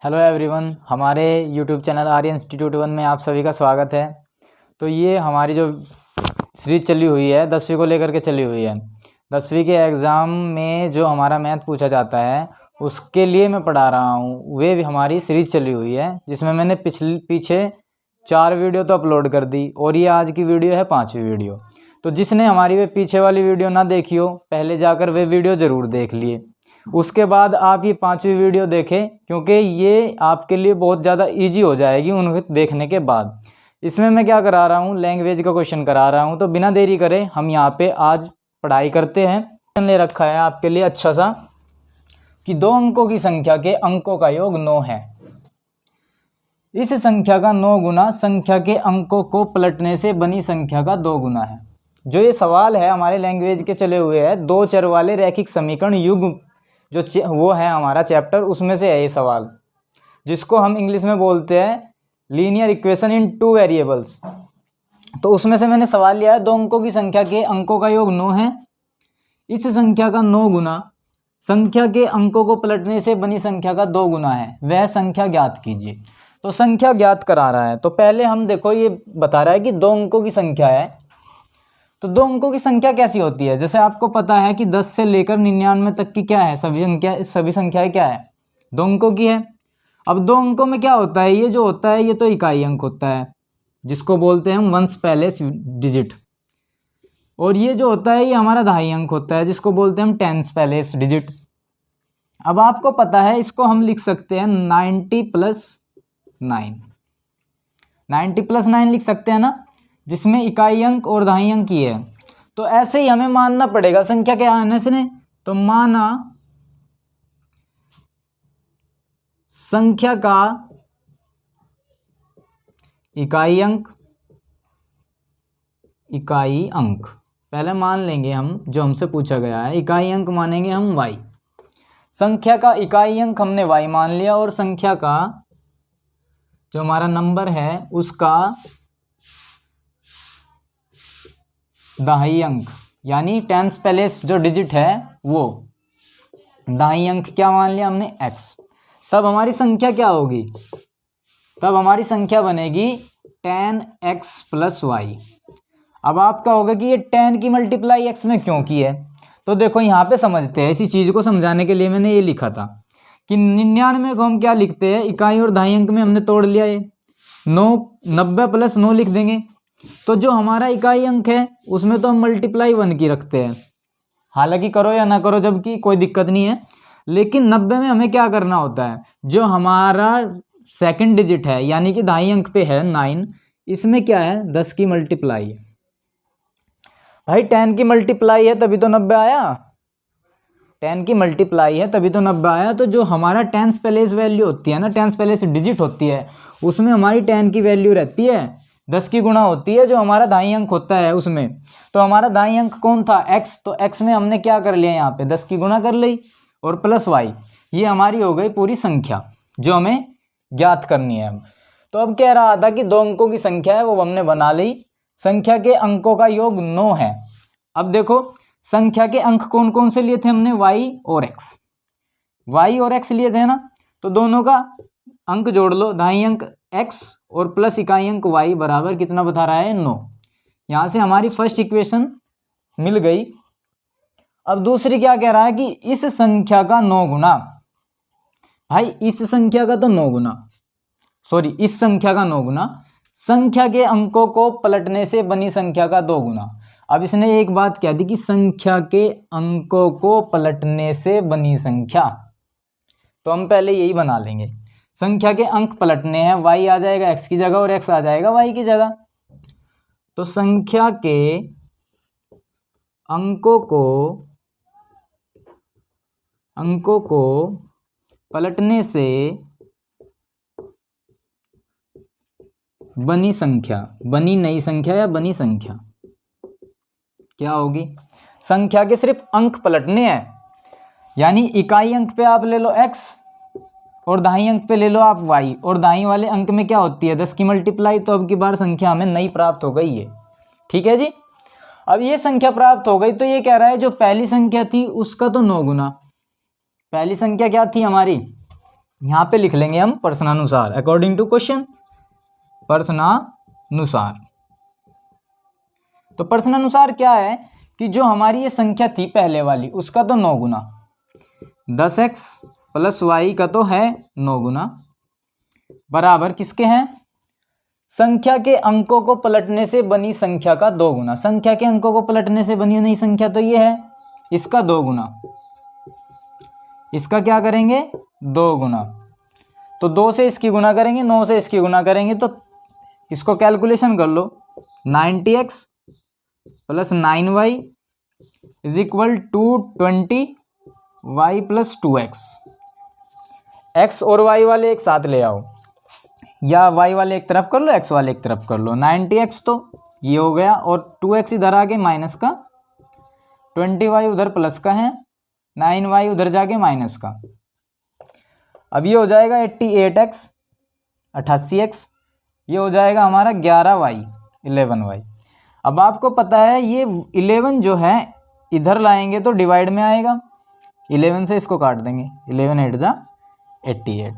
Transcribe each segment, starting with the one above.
Hello everyone, हमारे YouTube channel आर्य institute 1 में आप सभी का स्वागत है। तो ये हमारी जो सीरीज चली हुई है 10वीं को लेकर के चली हुई है। 10वीं के एग्ज़ाम में जो हमारा मैथ पूछा जाता है उसके लिए मैं पढ़ा रहा हूँ। वे भी हमारी सीरीज चली हुई है जिसमें मैंने पीछे 4 वीडियो तो अपलोड कर दी और ये आज की वीडियो है 5वीं वीडियो। तो जिसने हमारी वे पीछे वाली वीडियो ना देखी हो पहले जाकर वे वीडियो ज़रूर देख लिए, उसके बाद आप ये 5वीं वीडियो देखें क्योंकि ये आपके लिए बहुत ज़्यादा इजी हो जाएगी उनको देखने के बाद। इसमें मैं क्या करा रहा हूँ, लैंग्वेज का क्वेश्चन करा रहा हूँ। तो बिना देरी करे हम यहाँ पे आज पढ़ाई करते हैं। क्वेश्चन ले रखा है आपके लिए अच्छा सा कि 2 अंकों की संख्या के अंकों का योग 9 है। इस संख्या का 9 गुना संख्या के अंकों को पलटने से बनी संख्या का 2 गुना है। जो ये सवाल है हमारे लैंग्वेज के चले हुए हैं 2 चर वाले रैखिक समीकरण युग जो वो है हमारा चैप्टर, उसमें से है ये सवाल जिसको हम इंग्लिश में बोलते हैं लीनियर इक्वेशन इन 2 वेरिएबल्स। तो उसमें से मैंने सवाल लिया है 2 अंकों की संख्या के अंकों का योग 9 है। इस संख्या का 9 गुना संख्या के अंकों को पलटने से बनी संख्या का 2 गुना है, वह संख्या ज्ञात कीजिए। तो संख्या ज्ञात करा रहा है। तो पहले हम देखो ये बता रहा है कि 2 अंकों की संख्या है। तो 2 अंकों की संख्या कैसी होती है? जैसे आपको पता है कि 10 से लेकर 99 तक की क्या है, सभी संख्याएं क्या है, 2 अंकों की है। अब 2 अंकों में क्या होता है, ये जो होता है ये तो इकाई अंक होता है जिसको बोलते हैं हम वंस प्लेस डिजिट, और ये जो होता है ये हमारा दहाई अंक होता है जिसको बोलते हैं हम टेंस प्लेस डिजिट। अब आपको पता है इसको हम लिख सकते हैं 90 + 9, 90 + 9 लिख सकते हैं ना, जिसमें इकाई अंक और दहाई अंक ही है। तो ऐसे ही हमें मानना पड़ेगा संख्या क्या आने से ने, तो माना संख्या का इकाई अंक पहले मान लेंगे हम, जो हमसे पूछा गया है इकाई अंक मानेंगे हम y। संख्या का इकाई अंक हमने y मान लिया और संख्या का जो हमारा नंबर है उसका दहाई अंक यानी टेंस प्लेस जो डिजिट है वो दहाई अंक क्या मान लिया हमने x। तब हमारी संख्या क्या होगी, तब हमारी संख्या बनेगी 10x + y। अब आपका होगा कि ये 10 की मल्टीप्लाई x में क्यों की है, तो देखो यहाँ पे समझते हैं। इसी चीज़ को समझाने के लिए मैंने ये लिखा था कि 99 को हम क्या लिखते हैं, इकाई और दहाई अंक में हमने तोड़ लिया ये 90 + 9 लिख देंगे। तो जो हमारा इकाई अंक है उसमें तो हम मल्टीप्लाई 1 की रखते हैं, हालांकि करो या ना करो जबकि कोई दिक्कत नहीं है। लेकिन 90 में हमें क्या करना होता है, जो हमारा सेकंड डिजिट है यानी कि दहाई अंक पे है 9, इसमें क्या है 10 की मल्टीप्लाई है। भाई 10 की मल्टीप्लाई है तभी तो 90 आया, 10 की मल्टीप्लाई है तभी तो 90 आया। तो जो हमारा टेंस प्लेस वैल्यू होती है ना, टेंस प्लेस डिजिट होती है, उसमें हमारी 10 की वैल्यू रहती है 10 की गुणा होती है जो हमारा दहाई अंक होता है उसमें। तो हमारा दहाई अंक कौन था, x। तो x में हमने क्या कर लिया, यहाँ पे 10 की गुणा कर ली और प्लस y। ये हमारी हो गई पूरी संख्या जो हमें ज्ञात करनी है। तो अब कह रहा था कि 2 अंकों की संख्या है वो हमने बना ली, संख्या के अंकों का योग 9 है। अब देखो संख्या के अंक कौन कौन से लिए थे हमने, y और x लिए थे ना। तो दोनों का अंक जोड़ लो, दहाई अंक x और प्लस इकाई अंक y बराबर कितना बता रहा है 9। यहाँ से हमारी फर्स्ट इक्वेशन मिल गई। अब दूसरी क्या कह रहा है कि इस संख्या का 9 गुना, भाई इस संख्या का तो 9 गुना, सॉरी इस संख्या का 9 गुना संख्या के अंकों को पलटने से बनी संख्या का 2 गुना। अब इसने एक बात कह दी कि संख्या के अंकों को पलटने से बनी संख्या, तो हम पहले यही बना लेंगे। संख्या के अंक पलटने हैं, y आ जाएगा x की जगह और x आ जाएगा y की जगह। तो संख्या के अंकों को पलटने से बनी संख्या, बनी नई संख्या या बनी संख्या क्या होगी, संख्या के सिर्फ अंक पलटने हैं यानी इकाई अंक पे आप ले लो x और दहाई अंक पे ले लो आप y, और दाई वाले अंक में क्या होती है 10 की मल्टीप्लाई। तो अब की बार संख्या हमें नई प्राप्त हो गई है, ठीक है जी। अब ये संख्या प्राप्त हो गई तो ये कह रहा है जो पहली संख्या थी उसका तो 9 गुना। पहली संख्या क्या थी हमारी यहाँ पे लिख लेंगे हम प्रश्नानुसार, अकॉर्डिंग टू क्वेश्चन, प्रश्नानुसार। तो प्रश्नानुसार क्या है कि जो हमारी ये संख्या थी पहले वाली उसका तो 9 गुना, 10x प्लस वाई का तो है 9 गुना, बराबर किसके हैं, संख्या के अंकों को पलटने से बनी संख्या का 2 गुना। संख्या के अंकों को पलटने से बनी नई संख्या तो ये है, इसका 2 गुना, इसका क्या करेंगे 2 गुना। तो 2 से इसकी गुना करेंगे, 9 से इसकी गुना करेंगे, तो इसको कैलकुलेशन कर लो, 90x plus 9y is equal to 20y plus 2x। x और y वाले एक साथ ले आओ, या y वाले एक तरफ कर लो, x वाले एक तरफ कर लो। 90x तो ये हो गया, और 2x इधर आके माइनस का, 20y उधर प्लस का है, 9y उधर जाके माइनस का। अब ये हो जाएगा 88x, 88x, ये हो जाएगा हमारा 11y, 11y। अब आपको पता है ये 11 जो है इधर लाएंगे तो डिवाइड में आएगा, 11 से इसको काट देंगे, 11 8 जा 88,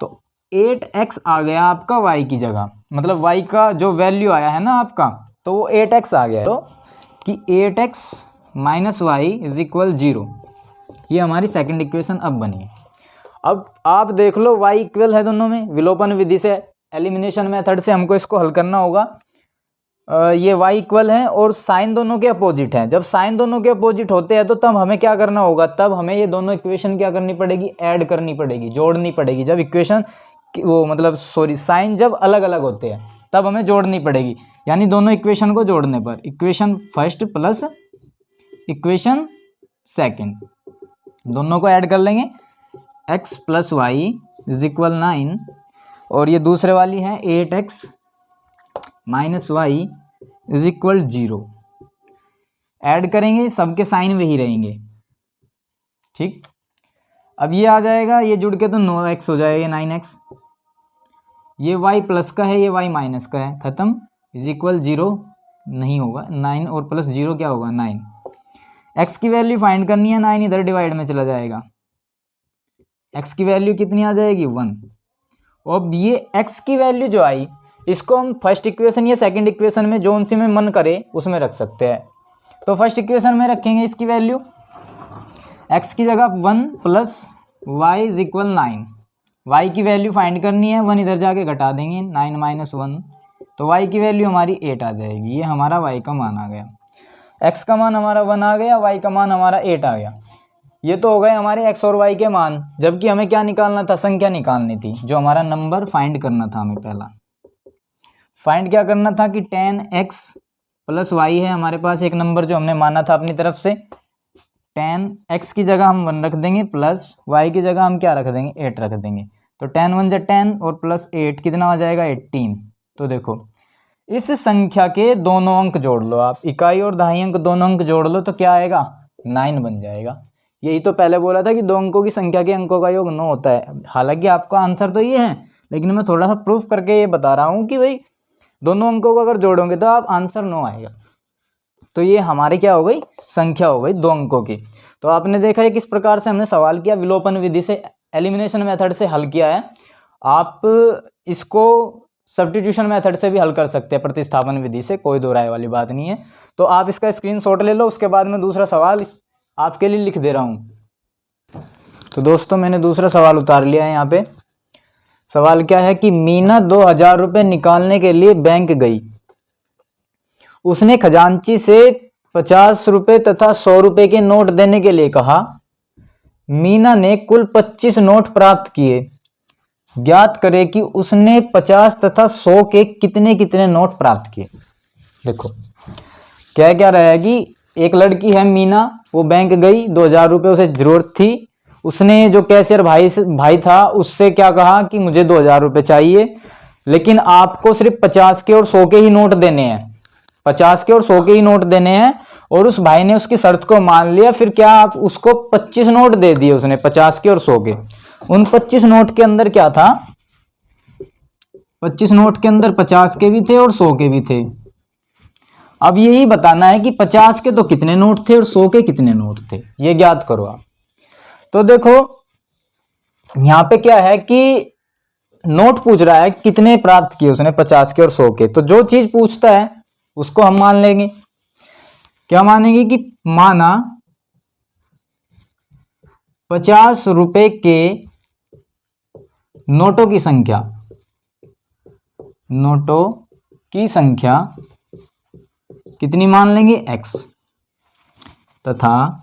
तो 8x आ गया आपका y की जगह, मतलब y का जो वैल्यू आया है ना आपका, तो वो 8x आ गया। तो कि 8x minus y is equal 0, ये हमारी सेकंड इक्वेशन अब बनी है। अब आप देख लो y इक्वल है दोनों में, विलोपन विधि से, एलिमिनेशन मेथड से हमको इसको हल करना होगा। ये y इक्वल है और साइन दोनों के अपोजिट हैं। जब साइन दोनों के अपोजिट होते हैं तो तब हमें क्या करना होगा, तब हमें ये दोनों इक्वेशन क्या करनी पड़ेगी, ऐड करनी पड़ेगी, जोड़नी पड़ेगी। जब इक्वेशन वो मतलब साइन जब अलग अलग होते हैं तब हमें जोड़नी पड़ेगी, यानी दोनों इक्वेशन को जोड़ने पर equation first plus equation second दोनों को ऐड कर लेंगे, x plus y is equal 9, और ये दूसरे वाली है 8x minus y is equal 0। Add करेंगे, सबके साइन वही रहेंगे, ठीक। अब ये आ जाएगा, ये जुड़ के तो 9x हो जाएगा, 9x, ये y प्लस का है, ये y माइनस का है, खत्म, इज इक्वल 0 नहीं होगा, 9 और प्लस 0 क्या होगा 9। x की वैल्यू फाइंड करनी है, 9 इधर डिवाइड में चला जाएगा, x की वैल्यू कितनी आ जाएगी 1। अब ये x की वैल्यू जो आई इसको हम फर्स्ट इक्वेशन या सेकंड इक्वेशन में जो उनसे में मन करे उसमें रख सकते हैं। तो फर्स्ट इक्वेशन में रखेंगे इसकी वैल्यू, x की जगह 1 plus y is equal 9, y की वैल्यू फाइंड करनी है, 1 इधर जाके घटा देंगे, 9 माइनस 1, तो y की वैल्यू हमारी 8 आ जाएगी। ये हमारा y का मान आ गया, x का मान हमारा 1 आ गया, y का मान हमारा 8 आ गया। ये तो हो गए हमारे x और y के मान, जबकि हमें क्या निकालना था, संख्या निकालनी थी, जो हमारा नंबर फाइंड करना था। हमें पहला फाइंड क्या करना था कि 10x प्लस वाई है हमारे पास एक नंबर जो हमने माना था अपनी तरफ से, 10x की जगह हम 1 रख देंगे, प्लस y की जगह हम क्या रख देंगे 8 रख देंगे, तो 10 1 जा 10 और प्लस 8 कितना आ जाएगा 18। तो देखो इस संख्या के दोनों अंक जोड़ लो आप, इकाई और दहाई अंक दोनों अंक जोड़ लो तो क्या आएगा 9 बन जाएगा। यही तो पहले बोला था कि दो अंकों की संख्या के अंकों का योग 9 होता है। हालांकि आपका आंसर तो ये है, लेकिन मैं थोड़ा सा प्रूफ करके ये बता रहा हूँ कि भाई दोनों अंकों को अगर जोड़ोगे तो आप आंसर 9 आएगा। तो ये हमारी क्या हो गई, संख्या हो गई 2 अंकों की। तो आपने देखा है किस प्रकार से हमने सवाल किया, विलोपन विधि से, एलिमिनेशन मेथड से हल किया है। आप इसको सब्स्टिट्यूशन मेथड से भी हल कर सकते हैं, प्रतिस्थापन विधि से, कोई दो राय वाली बात नहीं है। तो आप इसका स्क्रीनशॉट ले लो, उसके बाद में दूसरा सवाल आपके लिए लिख दे रहा हूँ। तो दोस्तों मैंने दूसरा सवाल उतार लिया है यहाँ पे। सवाल क्या है कि मीना 2000 रुपये निकालने के लिए बैंक गई। उसने खजांची से 50 रुपये तथा 100 रुपये के नोट देने के लिए कहा। मीना ने कुल 25 नोट प्राप्त किए। ज्ञात करे कि उसने 50 तथा 100 के कितने कितने नोट प्राप्त किए। देखो क्या क्या रहा है कि एक लड़की है मीना, वो बैंक गई, 2000 रुपये उसे जरूरत थी। उसने जो कैशियर भाई था उससे क्या कहा कि मुझे 2000 रुपये चाहिए, लेकिन आपको सिर्फ 50 के और 100 के ही नोट देने हैं, 50 के और 100 के ही नोट देने हैं। और उस भाई ने उसकी शर्त को मान लिया। फिर क्या आप उसको 25 नोट दे दिए उसने, 50 के और 100 के। उन 25 नोट के अंदर क्या था, 25 नोट के अंदर 50 के भी थे और 100 के भी थे। अब यही बताना है कि 50 के तो कितने नोट थे और 100 के कितने नोट थे, ये ज्ञात करो आप। तो देखो यहाँ पे क्या है कि नोट पूछ रहा है कितने प्राप्त किए उसने, 50 के और 100 के। तो जो चीज पूछता है उसको हम मान लेंगे। क्या मानेंगे कि माना 50 रुपए के नोटों की संख्या, नोटों की संख्या कितनी मान लेंगे, x, तथा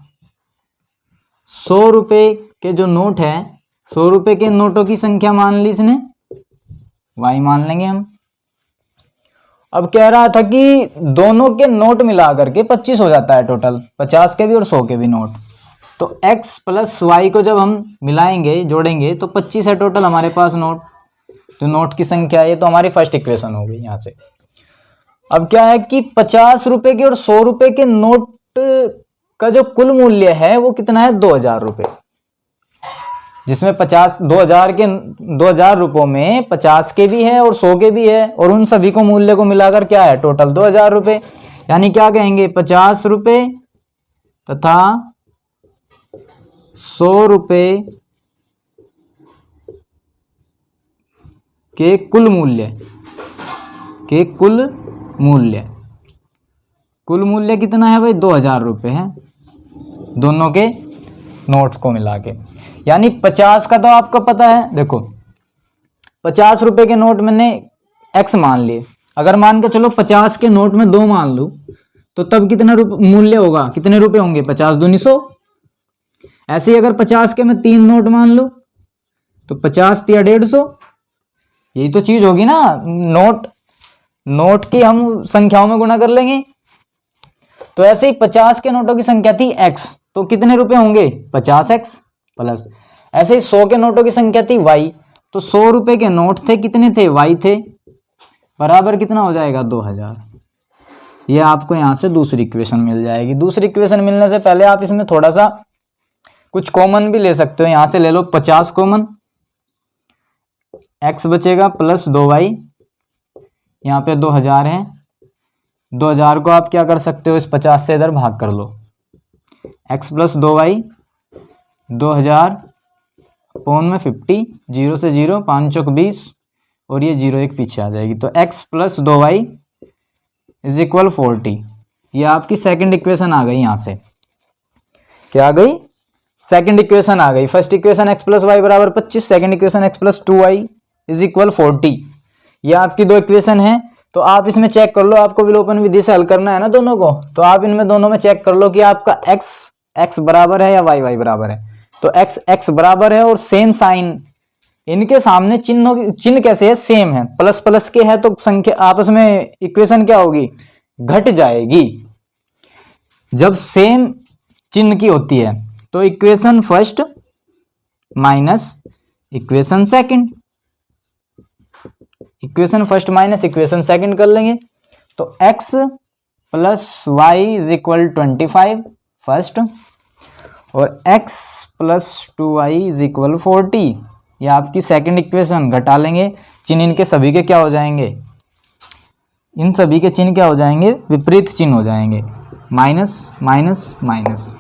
100 रुपए के जो नोट है, 100 रुपए के नोटों की संख्या मान ली इसने, y मान लेंगे हम। अब कह रहा था कि दोनों के नोट मिला करके 25 हो जाता है टोटल, 50 के भी और 100 के भी नोट। तो x प्लस वाई को जब हम मिलाएंगे, जोड़ेंगे, तो 25 है टोटल हमारे पास नोट। तो नोट की संख्या, ये तो हमारी फर्स्ट इक्वेशन हो गई यहाँ से। अब क्या है कि 50 रुपए के और 100 रुपए के नोट का जो कुल मूल्य है वो कितना है, 2000 रुपए, जिसमें 2000 रुपयों में 50 के भी है और 100 के भी है, और उन सभी को मूल्य को मिलाकर क्या है, टोटल 2000 रुपये। यानी क्या कहेंगे, 50 रुपये तथा 100 रुपये के कुल मूल्य कितना है भाई, 2000 रुपये है दोनों के नोट्स को मिला के। यानी 50 का तो आपको पता है, देखो 50 रुपए के नोट मैंने x मान लिए, अगर मान के चलो 50 के नोट में 2 मान लूं तो तब कितना मूल्य होगा, कितने रुपए होंगे, 50 दूनी 100। ऐसे ही अगर 50 के मैं 3 नोट मान लूं तो 50 या 150, यही तो चीज होगी ना। नोट की हम संख्याओं में गुणा कर लेंगे। तो ऐसे ही 50 के नोटों की संख्या थी x, तो कितने रुपए होंगे, 50x प्लस। ऐसे ही 100 के नोटों की संख्या थी y, तो 100 रुपए के नोट थे, कितने थे, y थे, बराबर कितना हो जाएगा, 2000। ये आपको यहां से दूसरी इक्वेशन मिल जाएगी। दूसरी इक्वेशन मिलने से पहले आप इसमें थोड़ा सा कुछ कॉमन भी ले सकते हो। यहां से ले लो 50 कॉमन, x बचेगा प्लस 2y, यहाँ पे 2000 है, 2000 को आप क्या कर सकते हो, इस 50 से इधर भाग कर लो, x प्लस 2y, 2000 अपॉन में 50, 0 से 0, 5 चौक 20, और ये 0 एक पीछे आ जाएगी। तो x plus 2y is equal 40। ये आपकी सेकंड इक्वेशन आ गई। यहाँ से क्या आ गई, सेकंड इक्वेशन आ गई। First equation x plus y बराबर 25, second equation x plus 2y is equal 40। ये आपकी दो इक्वेशन है। तो आप इसमें चेक कर लो, आपको विलोपन विधि से हल करना है ना दोनों को, तो आप इनमें दोनों में चेक कर लो कि आपका x बराबर है या y बराबर है। तो x बराबर है और सेम साइन, इनके सामने चिन्ह कैसे है, सेम है, प्लस प्लस के है, तो संख्या आपस में इक्वेशन क्या होगी, घट जाएगी जब सेम चिन्ह की होती है। तो equation first minus equation second, equation first minus equation second कर लेंगे। तो x plus y is equal 25 first, और x plus 2y is equal 40, ये आपकी सेकंड इक्वेशन। घटा लेंगे, चिन्ह इनके सभी के क्या हो जाएंगे, इन सभी के चिन्ह क्या हो जाएंगे, विपरीत चिन्ह हो जाएंगे, माइनस माइनस माइनस,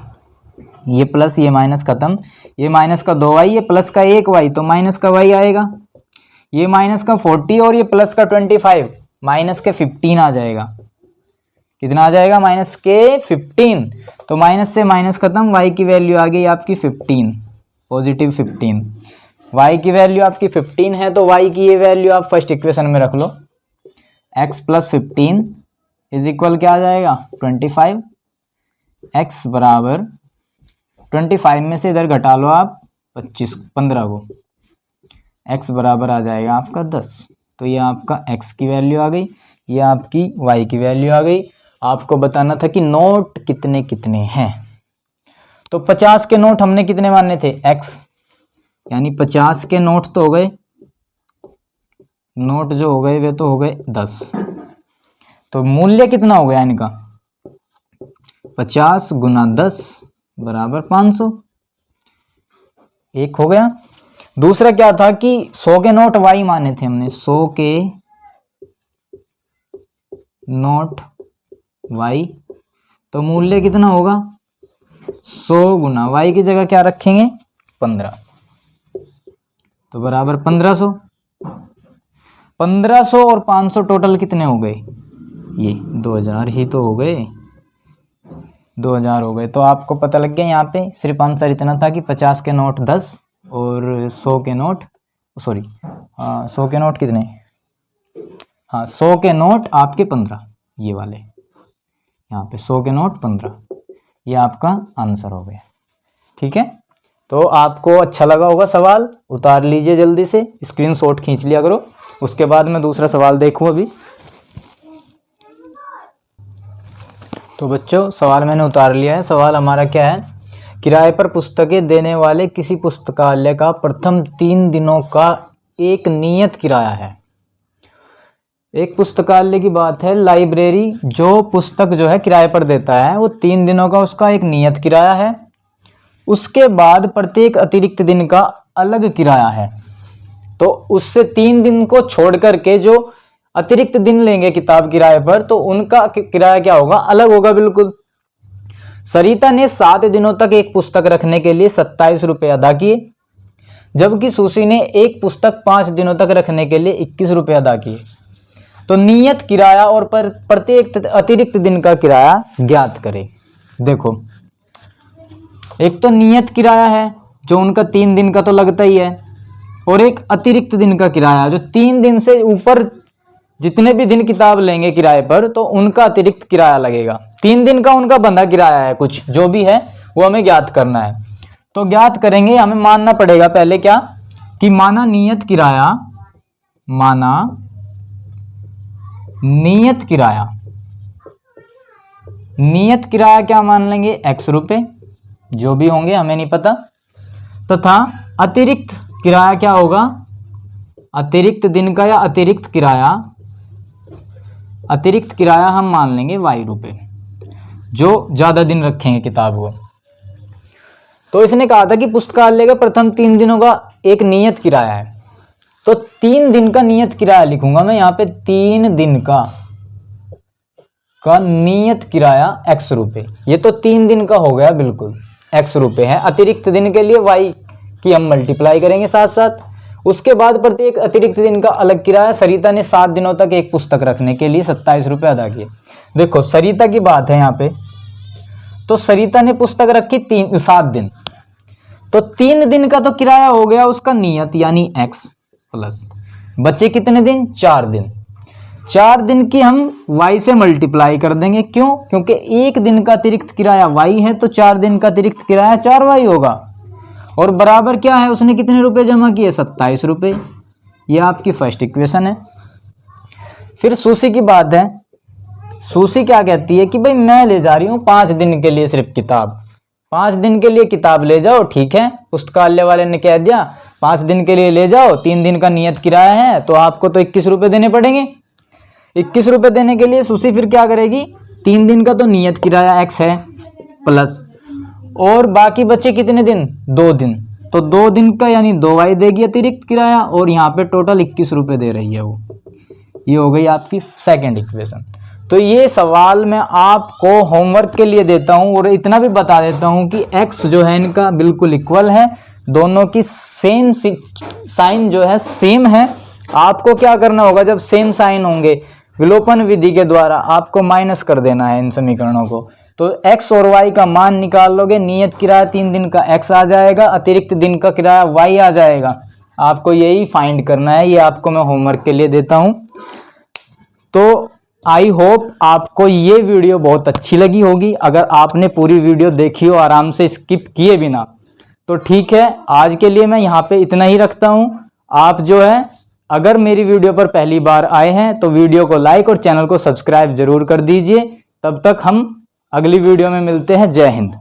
ये प्लस ये माइनस खत्म, ये माइनस का 2y, ये प्लस का 1y, तो माइनस का y आएगा, ये माइनस का 40 और ये प्लस का 25, माइनस के 15 आ जाएगा। कितना आ जाएगा, माइनस के 15। तो माइनस से माइनस खत्म, y की वैल्यू आ गई आपकी 15, पॉजिटिव 15। y की वैल्यू आपकी 15 है, तो y की ये वैल्यू आप फर्स्ट इक्वेशन में रख लो, x प्लस 15 इज इक्वल क्या आ जाएगा, 25। x बराबर 25 में से इधर घटा लो आप 15 को, x बराबर आ जाएगा आपका 10। तो ये आपका x की वैल्यू आ गई, ये आपकी y की वैल्यू आ गई। आपको बताना था कि नोट कितने कितने हैं। तो 50 के नोट हमने कितने माने थे, x, यानी 50 के नोट तो हो गए, नोट जो हो गए वे तो हो गए 10। तो मूल्य कितना हो गया इनका, 50 गुना 10 बराबर 500, एक हो गया। दूसरा क्या था कि 100 के नोट y माने थे हमने, 100 के नोट y, तो मूल्य कितना होगा, 100 गुना y की जगह क्या रखेंगे, 15। तो बराबर 1500। 1500 और 500 टोटल कितने हो गए? ये 2000 ही तो हो गए, 2000 हो गए। तो आपको पता लग गया यहाँ पे सिर्फ आंसर इतना था कि 50 के नोट 10 और 100 के नोट 100 के नोट कितने? हाँ 100 के नोट आपके 15, ये वाले यहाँ पे 100 के नोट 15, ये आपका आंसर हो गया। ठीक है, तो आपको अच्छा लगा होगा सवाल, उतार लीजिए जल्दी से, स्क्रीनशॉट खींच लिया करो। उसके बाद मैं दूसरा सवाल देखूँ अभी। तो बच्चों सवाल मैंने उतार लिया है। सवाल हमारा क्या है? किराए पर पुस्तकें देने वाले किसी पुस्तकालय का प्रथम 3 दिनों का एक नियत किराया है। एक पुस्तकालय की बात है, लाइब्रेरी जो पुस्तक जो है किराए पर देता है वो 3 दिनों का उसका एक नियत किराया है। उसके बाद प्रत्येक अतिरिक्त दिन का अलग किराया है। तो उससे 3 दिन को छोड़ करके जो अतिरिक्त दिन लेंगे किताब किराए पर, तो उनका किराया क्या होगा? अलग होगा बिल्कुल। सरिता ने 7 दिनों तक एक पुस्तक रखने के लिए 27 रुपये अदा किए, जबकि सुशी ने एक पुस्तक 5 दिनों तक रखने के लिए 21 रुपये अदा किए। तो नियत किराया और प्रत्येक अतिरिक्त दिन का किराया ज्ञात करें। देखो, एक तो नियत किराया है जो उनका 3 दिन का तो लगता ही है, और एक अतिरिक्त दिन का किराया जो 3 दिन से ऊपर जितने भी दिन किताब लेंगे किराए पर तो उनका अतिरिक्त किराया लगेगा। 3 दिन का उनका बंधा किराया है, कुछ जो भी है वो हमें ज्ञात करना है। तो ज्ञात करेंगे, हमें मानना पड़ेगा पहले क्या कि माना नियत किराया, माना नियत किराया, नियत किराया क्या मान लेंगे? x रुपये, जो भी होंगे हमें नहीं पता। तथा अतिरिक्त किराया क्या होगा? अतिरिक्त दिन का या अतिरिक्त किराया हम मान लेंगे y रुपये, जो ज़्यादा दिन रखेंगे किताब को। तो इसने कहा था कि पुस्तकालय का प्रथम 3 दिनों का एक नियत किराया है, तो 3 दिन का नियत किराया लिखूंगा मैं यहाँ पे। 3 दिन का नियत किराया x रुपये, ये तो 3 दिन का हो गया बिल्कुल, x रुपये है। अतिरिक्त दिन के लिए y की हम मल्टीप्लाई करेंगे साथ साथ। उसके बाद प्रत्येक अतिरिक्त दिन का अलग किराया। सरिता ने 7 दिनों तक एक पुस्तक रखने के लिए 27 रुपये अदा किए। देखो सरिता की बात है यहाँ पे, तो सरिता ने पुस्तक रखी 7 दिन, तो 3 दिन का तो किराया हो गया उसका नियत यानी x प्लस बचे कितने दिन? 4 दिन। 4 दिन की हम y से मल्टीप्लाई कर देंगे। क्यों? क्योंकि 1 दिन का अतिरिक्त किराया y है, तो 4 दिन का अतिरिक्त किराया 4y होगा। और बराबर क्या है? उसने कितने रुपए जमा किए? 27 रुपये। ये आपकी फर्स्ट इक्वेशन है। फिर सुशी की बात है। सुशी क्या कहती है कि भाई मैं ले जा रही हूँ 5 दिन के लिए सिर्फ किताब, 5 दिन के लिए किताब ले जाओ। ठीक है, पुस्तकालय वाले ने कह दिया 5 दिन के लिए ले जाओ, 3 दिन का नियत किराया है, तो आपको तो 21 रुपये देने पड़ेंगे। 21 रुपये देने के लिए सुशी फिर क्या करेगी? 3 दिन का तो नियत किराया x है प्लस, और बाकी बचे कितने दिन? 2 दिन, तो 2 दिन का यानी 2y देगी अतिरिक्त किराया, और यहाँ पे टोटल 21 रुपये दे रही है वो। ये हो गई आपकी सेकंड इक्वेशन। तो ये सवाल मैं आपको होमवर्क के लिए देता हूँ, और इतना भी बता देता हूँ कि x जो है इनका बिल्कुल इक्वल है, दोनों की सेम साइन जो है सेम है। आपको क्या करना होगा? जब सेम साइन होंगे विलोपन विधि के द्वारा आपको माइनस कर देना है इन समीकरणों को। तो x और y का मान निकाल लोगे, नियत किराया 3 दिन का x आ जाएगा, अतिरिक्त दिन का किराया y आ जाएगा। आपको यही फाइंड करना है, ये आपको मैं होमवर्क के लिए देता हूँ। तो आई होप आपको ये वीडियो बहुत अच्छी लगी होगी। अगर आपने पूरी वीडियो देखी हो आराम से स्किप किए बिना, तो ठीक है, आज के लिए मैं यहाँ पे इतना ही रखता हूँ। आप जो है अगर मेरी वीडियो पर पहली बार आए हैं तो वीडियो को लाइक और चैनल को सब्सक्राइब जरूर कर दीजिए। तब तक हम अगली वीडियो में मिलते हैं। जय हिंद।